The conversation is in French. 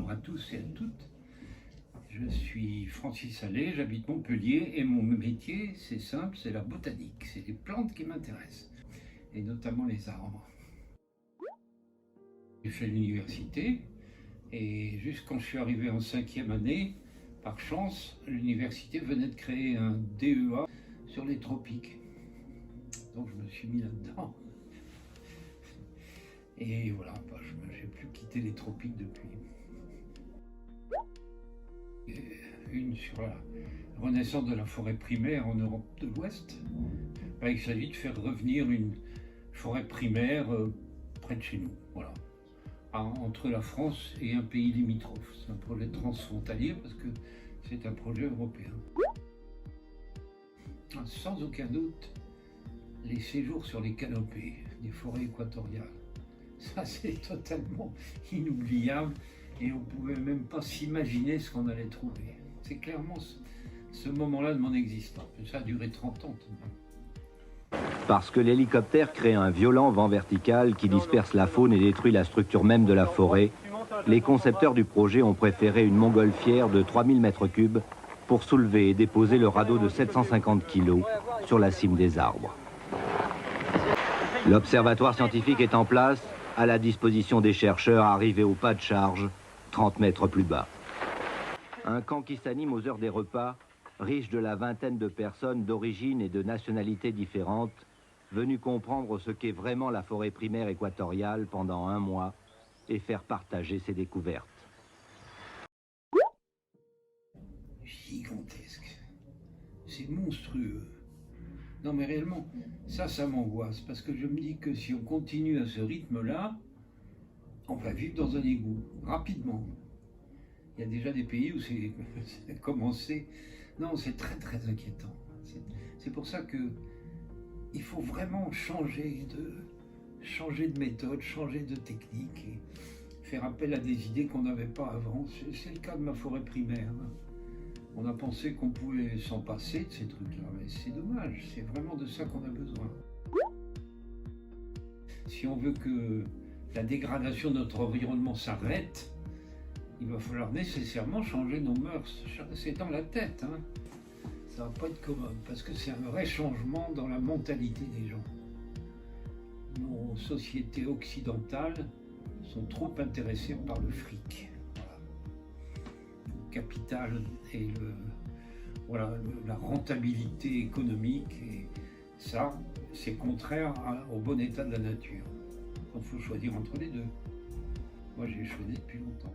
bonjour à tous et à toutes. Je suis Francis Allais, j'habite Montpellier et mon métier, c'est simple, c'est la botanique. C'est les plantes qui m'intéressent, et notamment les arbres. J'ai fait l'université et juste quand je suis arrivé en 5e année, par chance, l'université venait de créer un DEA sur les tropiques. Donc je me suis mis là-dedans. Et voilà, j'ai plus quitté les tropiques depuis. Une sur la renaissance de la forêt primaire en Europe de l'Ouest. Il s'agit de faire revenir une forêt primaire près de chez nous, voilà, entre la France et un pays limitrophe. C'est un projet transfrontalier parce que c'est un projet européen. Sans aucun doute, les séjours sur les canopées des forêts équatoriales, ça c'est totalement inoubliable et on ne pouvait même pas s'imaginer ce qu'on allait trouver. C'est clairement ce moment-là de mon existence. Ça a duré 30 ans tout de même. Parce que l'hélicoptère crée un violent vent vertical qui disperse la faune et détruit la structure même de la forêt, les concepteurs du projet ont préféré une montgolfière de 3000 m3 pour soulever et déposer le radeau de 750 kg sur la cime des arbres. L'observatoire scientifique est en place, à la disposition des chercheurs arrivés au pas de charge, 30 mètres plus bas. Un camp qui s'anime aux heures des repas, riche de la vingtaine de personnes d'origine et de nationalités différentes, venues comprendre ce qu'est vraiment la forêt primaire équatoriale pendant un mois et faire partager ses découvertes. Gigantesque. C'est monstrueux. Non mais réellement, ça m'angoisse parce que je me dis que si on continue à ce rythme-là, on va vivre dans un égout, rapidement. Il y a déjà des pays où c'est commencé. Non, c'est très très inquiétant. C'est pour ça que il faut vraiment changer de méthode, changer de technique et faire appel à des idées qu'on n'avait pas avant. C'est le cas de ma forêt primaire. On a pensé qu'on pouvait s'en passer de ces trucs-là, mais c'est dommage, c'est vraiment de ça qu'on a besoin. Si on veut que la dégradation de notre environnement s'arrête, il va falloir nécessairement changer nos mœurs. C'est dans la tête, hein. Ça va pas être commode, parce que c'est un vrai changement dans la mentalité des gens. Nos sociétés occidentales sont trop intéressées par le fric. Capital et la rentabilité économique, et ça c'est contraire au bon état de la nature. Il faut choisir entre les deux. Moi j'ai choisi depuis longtemps.